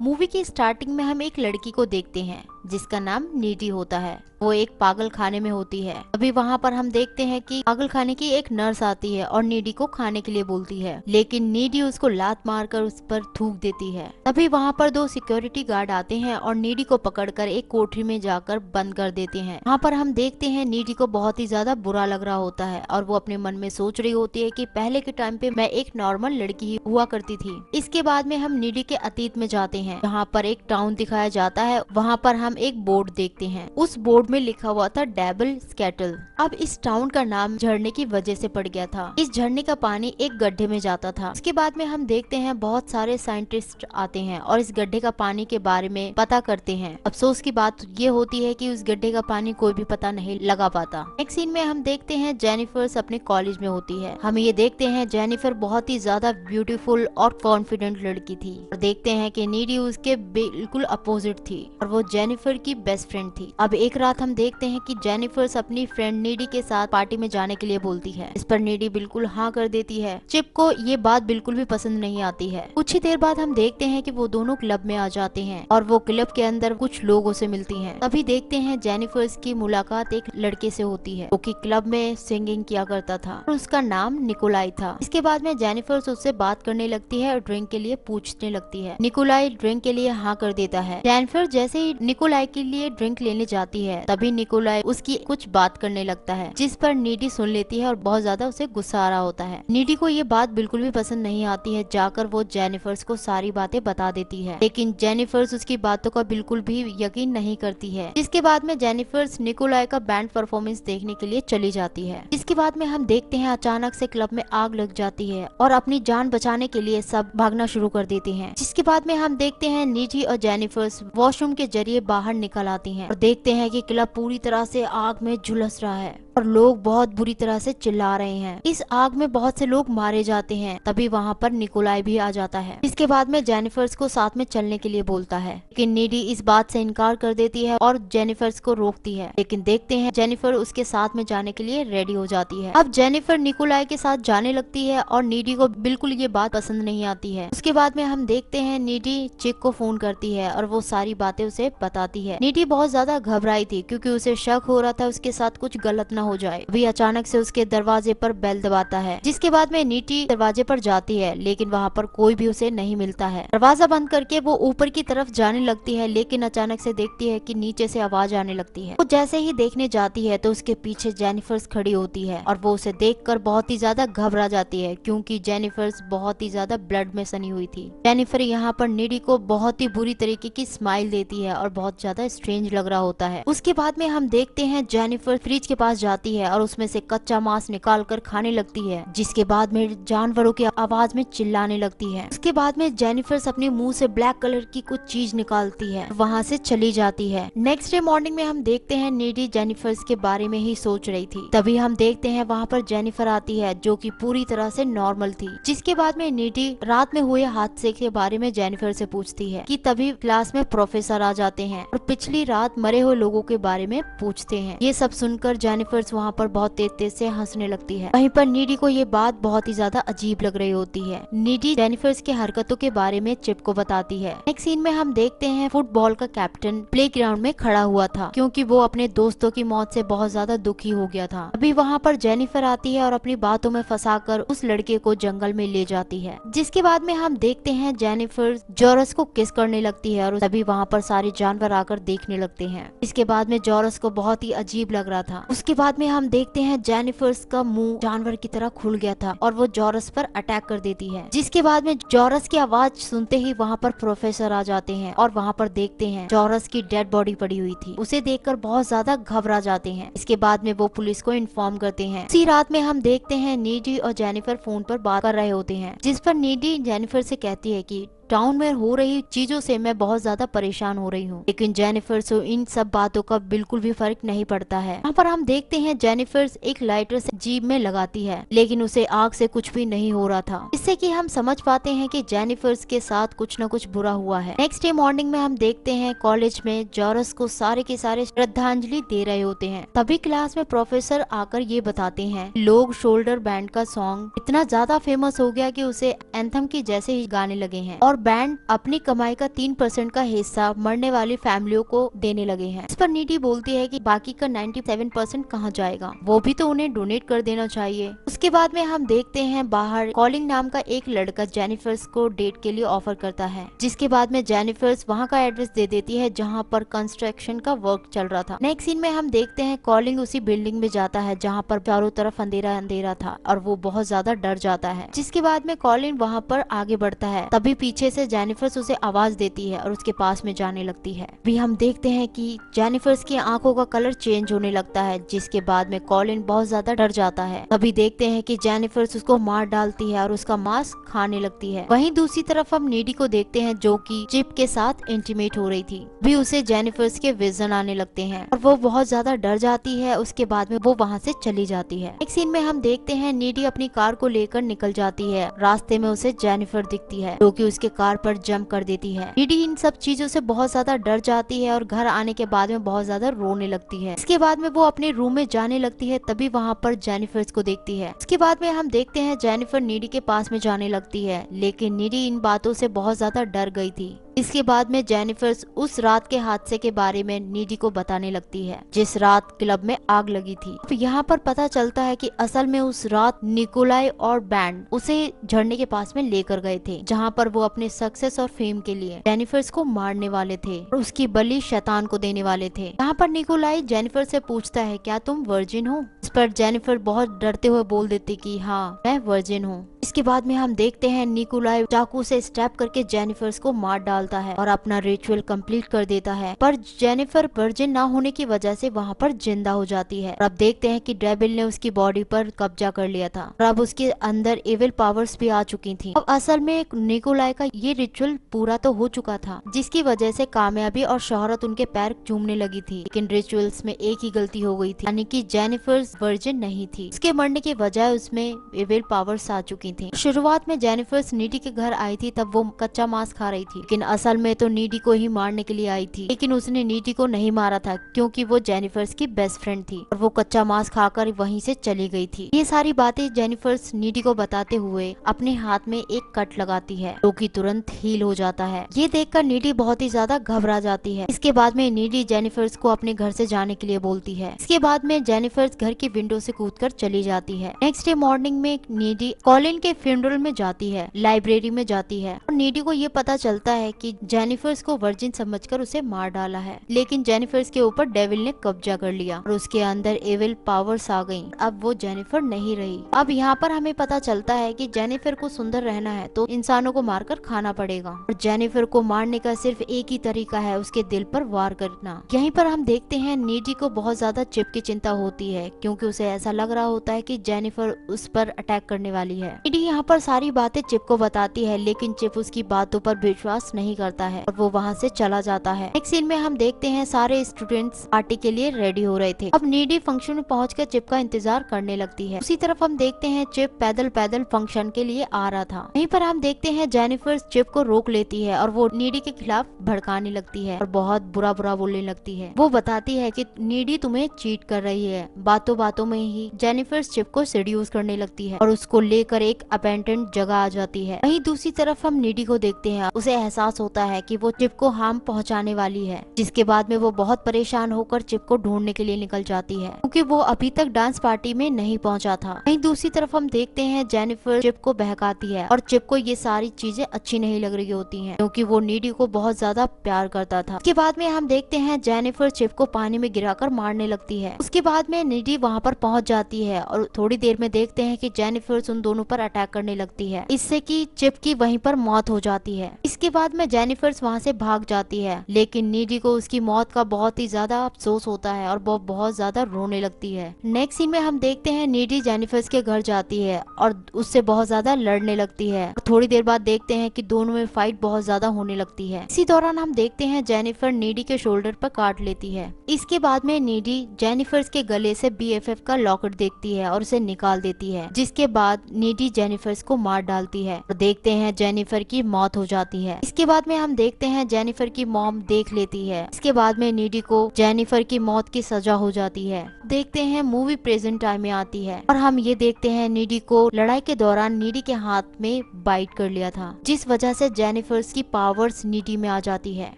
Movie की starting में हम एक लड़की को देखते हैं जिसका नाम नीडी होता है। वो एक पागल खाने में होती है। अभी वहाँ पर हम देखते हैं कि पागल खाने की एक नर्स आती है और नीडी को खाने के लिए बोलती है, लेकिन नीडी उसको लात मारकर उस पर थूक देती है। तभी वहाँ पर दो सिक्योरिटी गार्ड आते हैं और नीडी को पकड़कर एक कोठरी में जाकर बंद कर देते हैं। वहाँ पर हम देखते हैं नीडी को बहुत ही ज्यादा बुरा लग रहा होता है और वो अपने मन में सोच रही होती है कि पहले के टाइम पे मैं एक नॉर्मल लड़की ही हुआ करती थी। इसके बाद में हम नीडी के अतीत में जाते हैं, जहाँ पर एक टाउन दिखाया जाता है। वहाँ पर हम एक बोर्ड देखते हैं। उस बोर्ड में लिखा हुआ था डेविल स्केटल। अब इस टाउन का नाम झरने की वजह से पड़ गया था। इस झरने का पानी एक गड्ढे में जाता था। इसके बाद में हम देखते हैं बहुत सारे साइंटिस्ट आते हैं और इस गड्ढे का पानी के बारे में पता करते हैं। अफसोस की बात ये होती है कि उस गड्ढे का पानी कोई भी पता नहीं लगा पाता। नेक्स्ट सीन में हम देखते हैं जेनिफर अपने कॉलेज में होती है। हम ये देखते हैं जेनिफर बहुत ही ज्यादा ब्यूटीफुल और कॉन्फिडेंट लड़की थी और देखते हैं कि नीडी उसके बिल्कुल अपोजिट थी और वो जेनिफर की बेस्ट फ्रेंड थी। अब एक रात हम देखते हैं कि जेनिफर अपनी फ्रेंड नीडी के साथ पार्टी में जाने के लिए बोलती है। इस पर नीडी बिल्कुल हाँ कर देती है। चिप को ये बात बिल्कुल भी पसंद नहीं आती है। कुछ ही देर बाद हम देखते हैं कि वो दोनों क्लब में आ जाते हैं और वो क्लब के अंदर कुछ लोगों से मिलती हैं। तभी देखते हैं जेनिफर की मुलाकात एक लड़के से होती है जो कि क्लब में सिंगिंग किया करता था और उसका नाम निकोलाई था। इसके बाद में जेनिफर उससे बात करने लगती है और ड्रिंक के लिए पूछने लगती है। निकोलाई ड्रिंक के लिए हाँ कर देता है। जेनिफर जैसे ही निकोलाई के लिए ड्रिंक लेने जाती है, तभी निकोलाई उसकी कुछ बात करने लगता है, जिस पर नीडी सुन लेती है और बहुत ज्यादा उसे गुस्सा आ रहा होता है। नीडी को ये बात बिल्कुल भी पसंद नहीं आती है। जाकर वो जेनिफर को सारी बातें बता देती है, लेकिन जेनिफर उसकी बातों का बिल्कुल भी यकीन नहीं करती है। जिसके बाद में जेनिफर निकोलाई का बैंड परफॉर्मेंस देखने के लिए चली जाती है। इसके बाद में हम देखते हैं अचानक से क्लब में आग लग जाती है और अपनी जान बचाने के लिए सब भागना शुरू कर देते हैं। जिसके बाद में हम देखते हैं नीडी और जेनिफर वॉशरूम के जरिए बाहर निकल आती हैं और देखते हैं कि क्लब पूरी तरह से आग में झुलस रहा है और लोग बहुत बुरी तरह से चिल्ला रहे हैं। इस आग में बहुत से लोग मारे जाते हैं। तभी वहाँ पर निकोलाई भी आ जाता है। इसके बाद में जेनिफर को साथ में चलने के लिए बोलता है, लेकिन नीडी इस बात से इनकार कर देती है और जेनिफर को रोकती है। लेकिन देखते हैं जेनिफर उसके साथ में जाने के लिए रेडी हो जाती है। अब जेनिफर निकोलाई के साथ जाने लगती है और नीडी को बिल्कुल ये बात पसंद नहीं आती है। उसके बाद में हम देखते हैं नीडी चिक को फोन करती है और वो सारी बातें उसे बताती है। नीडी बहुत ज्यादा घबराई थी क्योंकि उसे शक हो रहा था उसके साथ कुछ गलत ना हो जाए। अभी अचानक से उसके दरवाजे पर बेल दबाता है। जिसके बाद में नीडी दरवाजे पर जाती है, लेकिन वहाँ पर कोई भी उसे नहीं मिलता है। दरवाजा बंद करके वो ऊपर की तरफ जाने लगती है, लेकिन अचानक से देखती है कि नीचे से आवाज आने लगती है। वो जैसे ही देखने जाती है तो उसके पीछे जेनिफर खड़ी होती है और वो उसे देखकर बहुत ही ज्यादा घबरा जाती है, क्योंकि जेनिफर बहुत ही ज्यादा ब्लड में सनी हुई थी। जेनिफर यहाँ पर नीडी को बहुत ही बुरी तरीके की स्माइल देती है और बहुत ज्यादा स्ट्रेंज लग रहा होता है। उसके बाद में हम देखते हैं जेनिफर फ्रिज के पास जाती है और उसमें से कच्चा मांस निकाल कर खाने लगती है, जिसके बाद में जानवरों की आवाज में चिल्लाने लगती है। उसके बाद में जेनिफर अपने मुंह से ब्लैक कलर की कुछ चीज निकालती है, वहाँ से चली जाती है। नेक्स्ट डे मॉर्निंग में हम देखते हैं नीडी जेनिफर के बारे में ही सोच रही थी। तभी हम देखते हैं वहाँ पर जेनिफर आती है जो कि पूरी तरह से नॉर्मल थी। जिसके बाद में नीडी रात में हुए हादसे के बारे में जेनिफर से पूछती है कि तभी क्लास में प्रोफेसर आ जाते हैं और पिछली रात मरे हुए लोगों के बारे में पूछते हैं। ये सब सुनकर जेनिफर वहाँ पर बहुत तेज तेज से हंसने लगती है। वहीं पर नीडी को ये बात बहुत ही ज्यादा अजीब लग रही होती है। नीडी जेनिफर के हरकतों के बारे में चिप को बताती है। नेक्स्ट सीन में हम देखते हैं फुटबॉल का कैप्टन प्लेग्राउंड में खड़ा हुआ था, क्योंकि वो अपने दोस्तों की मौत से बहुत ज्यादा दुखी हो गया था। अभी वहाँ पर जेनिफर आती है और अपनी बातों में फंसाकर उस लड़के को जंगल में ले जाती है। जिसके बाद में हम देखते हैं जेनिफर जॉरस को किस करने लगती है और तभी वहाँ पर सारे जानवर आकर देखने लगते हैं। इसके बाद में जॉरस को बहुत ही अजीब लग रहा था। उसके बाद में हम देखते हैं जेनिफर का मुंह जानवर की तरह खुल गया था और वो जॉरस पर अटैक कर देती है। जिसके बाद में जॉरस की आवाज सुनते ही वहाँ पर प्रोफेसर आ जाते हैं और वहाँ पर देखते हैं जॉरस की डेड बॉडी पड़ी हुई थी। उसे देखकर बहुत ज्यादा घबरा जाते हैं। इसके बाद में वो पुलिस को इन्फॉर्म करते हैं। उसी रात में हम देखते हैं नीडी और जेनिफर फोन पर बात कर रहे होते हैं, जिस पर नीडी जेनिफर से कहती है कि टाउन में हो रही चीजों से मैं बहुत ज्यादा परेशान हो रही हूँ, लेकिन जेनिफर को इन सब बातों का बिल्कुल भी फर्क नहीं पड़ता है। यहाँ पर हम देखते हैं जेनिफर एक लाइटर से जीभ में लगाती है, लेकिन उसे आग से कुछ भी नहीं हो रहा था, इससे कि हम समझ पाते हैं कि जेनिफर के साथ कुछ न कुछ बुरा हुआ है। नेक्स्ट डे मॉर्निंग में हम देखते हैं कॉलेज में जॉरस को सारे के सारे श्रद्धांजलि दे रहे होते हैं। तभी क्लास में प्रोफेसर आकर ये बताते हैं लोग शोल्डर बैंड का सॉन्ग इतना ज्यादा फेमस हो गया कि उसे एंथम की जैसे ही गाने लगे हैं और बैंड अपनी कमाई का 3% का हिस्सा मरने वाली फैमिलियों को देने लगे हैं। इस पर नीडी बोलती है कि बाकी का 97% कहाँ जाएगा, वो भी तो उन्हें डोनेट कर देना चाहिए। उसके बाद में हम देखते हैं बाहर कॉलिंग नाम का एक लड़का जेनिफर्स को डेट के लिए ऑफर करता है, जिसके बाद में जेनिफर्स वहाँ का एड्रेस दे देती है जहाँ पर कंस्ट्रक्शन का वर्क चल रहा था। नेक्स्ट सीन में हम देखते हैं कॉलिंग उसी बिल्डिंग में जाता है जहाँ पर चारों तरफ अंधेरा अंधेरा था और वो बहुत ज्यादा डर जाता है। जिसके बाद में कॉलिन वहाँ पर आगे बढ़ता है, तभी पीछे से जेनिफर्स उसे आवाज देती है और उसके पास में जाने लगती है। भी हम देखते हैं कि जेनिफर्स की आंखों का कलर चेंज होने लगता है, जिसके बाद में कॉलिन बहुत ज्यादा डर जाता है। तभी देखते हैं कि जेनिफर्स उसको मार डालती है और उसका मांस खाने लगती है। वहीं दूसरी तरफ हम नीडी को देखते हैं जो कि चिप के साथ इंटीमेट हो रही थी। भी उसे जेनिफर्स के विजन आने लगते हैं और वो बहुत ज्यादा डर जाती है। उसके बाद में वो वहाँ से चली जाती है। एक सीन में हम देखते हैं नीडी अपनी कार को लेकर निकल जाती है। रास्ते में उसे जेनिफर दिखती है जो कि उसके कार पर जंप कर देती है। नीडी इन सब चीजों से बहुत ज्यादा डर जाती है और घर आने के बाद में बहुत ज्यादा रोने लगती है। इसके बाद में वो अपने रूम में जाने लगती है, तभी वहाँ पर जेनिफर को देखती है। उसके बाद में हम देखते हैं जेनिफर नीडी के पास में जाने लगती है, लेकिन नीडी इन बातों से बहुत ज्यादा डर गई थी। इसके बाद में जेनिफर उस रात के हादसे के बारे में नीडी को बताने लगती है जिस रात क्लब में आग लगी थी। तो यहाँ पर पता चलता है कि असल में उस रात निकोलाई और बैंड उसे झरने के पास में लेकर गए थे, जहाँ पर वो अपने सक्सेस और फेम के लिए जेनिफर को मारने वाले थे और उसकी बलि शैतान को देने वाले थे। यहाँ पर निकोलाई जेनिफर से पूछता है क्या तुम वर्जिन हो। इस पर जेनिफर बहुत डरते हुए बोल देती कि हाँ मैं वर्जिन हूँ। इसके बाद में हम देखते हैं निकोलाई चाकू से स्टैब करके जेनिफर को मार डालता है और अपना रिचुअल कंप्लीट कर देता है, पर जेनिफर वर्जिन ना होने की वजह से वहाँ पर जिंदा हो जाती है। और अब देखते हैं कि डेविल ने उसकी बॉडी पर कब्जा कर लिया था और अब उसके अंदर एविल पावर्स भी आ चुकी थी। अब असल में निकोलाई का ये रिचुअल पूरा तो हो चुका था, जिसकी वजह से कामयाबी और शोहरत उनके पैर चूमने लगी थी, लेकिन रिचुअल्स में एक ही गलती हो गई थी, यानी कि जेनिफर वर्जिन नहीं थी। उसके मरने के बजाय उसमें एविल पावर्स आ चुकी थी। शुरुआत में जेनिफर नीडी के घर आई थी, तब वो कच्चा मांस खा रही थी, लेकिन असल में तो नीडी को ही मारने के लिए आई थी। लेकिन उसने नीडी को नहीं मारा था क्योंकि वो जेनिफर की बेस्ट फ्रेंड थी और वो कच्चा मांस खाकर वहीं से चली गई थी। ये सारी बातें जेनिफर नीडी को बताते हुए अपने हाथ में एक कट लगाती है जो कि तुरंत हील हो जाता है। ये देखकर नीडी बहुत ही ज्यादा घबरा जाती है। इसके बाद में नीडी जेनिफर को अपने घर से जाने के लिए बोलती है। इसके बाद में जेनिफर घर की विंडो से कूदकर चली जाती है। नेक्स्ट डे मॉर्निंग में नीडी कॉलिन के फ्यूनरल में जाती है, लाइब्रेरी में जाती है और नीडी को ये पता चलता है कि जेनिफर को वर्जिन समझकर उसे मार डाला है, लेकिन जेनिफर के ऊपर डेविल ने कब्जा कर लिया और उसके अंदर एविल पावर्स आ गईं। अब वो जेनिफर नहीं रही। अब यहाँ पर हमें पता चलता है कि जेनिफर को सुंदर रहना है तो इंसानों को मारकर खाना पड़ेगा और जेनिफर को मारने का सिर्फ एक ही तरीका है, उसके दिल पर वार करना। यहीं पर हम देखते हैं नीडी को बहुत ज्यादा चिप की चिंता होती है क्योंकि उसे ऐसा लग रहा होता है कि जेनिफर उस पर अटैक करने वाली है। नीडी यहाँ पर सारी बातें चिप को बताती है, लेकिन चिप उसकी बातों पर विश्वास नहीं करता है और वो वहाँ से चला जाता है। नेक्स्ट सीन में हम देखते हैं सारे स्टूडेंट्स पार्टी के लिए रेडी हो रहे थे। अब नीडी फंक्शन में पहुंचकर चिप का इंतजार करने लगती है। उसी तरफ हम देखते हैं चिप पैदल पैदल फंक्शन के लिए आ रहा था। वहीं पर हम देखते हैं जेनिफर चिप को रोक लेती है और वो नीडी के खिलाफ भड़काने लगती है और बहुत बुरा बुरा बोलने लगती है। वो बताती है कि नीडी तुम्हें चीट कर रही है। बातों बातों में ही जेनिफर चिप को सेड्यूस करने लगती है और उसको लेकर एक अबैंडन्ड जगह आ जाती है। वहीं दूसरी तरफ हम नीडी को देखते हैं। उसे एहसास होता है कि वो चिप को हार्म पहुंचाने वाली है, जिसके बाद में वो बहुत परेशान होकर चिप को ढूंढने के लिए निकल जाती है क्योंकि वो अभी तक डांस पार्टी में नहीं पहुंचा था। वहीं दूसरी तरफ हम देखते हैं जेनिफर चिप को बहकाती है और चिप को ये सारी चीजें अच्छी नहीं लग रही होती हैं क्योंकि वो नीडी को बहुत ज्यादा प्यार करता था। उसके बाद में हम देखते हैं जेनिफर चिप को पानी में गिराकर मारने लगती है। उसके बाद में नीडी वहाँ पर पहुंच जाती है और थोड़ी देर में देखते हैं कि जेनिफर उन दोनों पर अटैक करने लगती है, इससे कि चिप की वहीं पर मौत हो जाती है। इसके बाद में जेनिफर वहाँ से भाग जाती है, लेकिन नीडी को उसकी मौत का बहुत ही ज्यादा अफसोस होता है और वो बहुत ज्यादा रोने लगती है। नेक्स्ट सीन में हम देखते हैं नीडी जेनिफर के घर जाती है और उससे बहुत ज्यादा लड़ने लगती है। थोड़ी देर बाद देखते हैं कि दोनों में फाइट बहुत ज्यादा होने लगती है। इसी दौरान हम देखते हैं जेनिफर नीडी के शोल्डर पर काट लेती है। इसके बाद में नीडी जेनिफर के गले से BFF का लॉकेट देखती है और उसे निकाल देती है, जिसके बाद नीडी जेनिफर को मार डालती है और देखते हैं जेनिफर की मौत हो जाती है। इसके बाद में हम देखते हैं जेनिफर की मॉम देख लेती है। इसके बाद में नीडी को जेनिफर की मौत की सजा हो जाती है। देखते हैं मूवी प्रेजेंट टाइम में आती है और हम ये देखते हैं नीडी को लड़ाई के दौरान नीडी के हाथ में बाइट कर लिया था, जिस वजह से जेनिफर की पावर्स नीडी में आ जाती है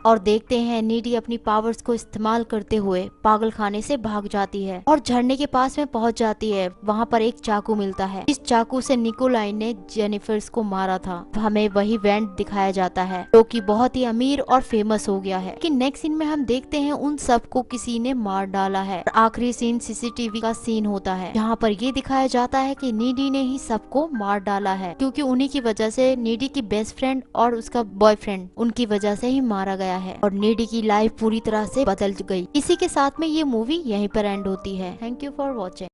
और देखते हैं नीडी अपनी पावर्स को इस्तेमाल करते हुए पागल खाने से भाग जाती है और झरने के पास में पहुंच जाती है। वहाँ पर एक चाकू मिलता है। इस चाकू से निकोलाई ने जेनिफर को मारा था। हमें वही वेंट दिखाया जाता है जो कि बहुत ही अमीर और फेमस हो गया है। कि नेक्स्ट सीन में हम देखते हैं उन सबको किसी ने मार डाला है। आखिरी सीन सीसीटीवी का सीन होता है जहाँ पर ये दिखाया जाता है कि नीडी ने ही सबको मार डाला है, क्योंकि उन्हीं की वजह से नीडी की बेस्ट फ्रेंड और उसका बॉयफ्रेंड उनकी वजह से ही मारा गया है और नीडी की लाइफ पूरी तरह से बदल गई। इसी के साथ में ये मूवी यहीं पर एंड होती है। Thank you for watching.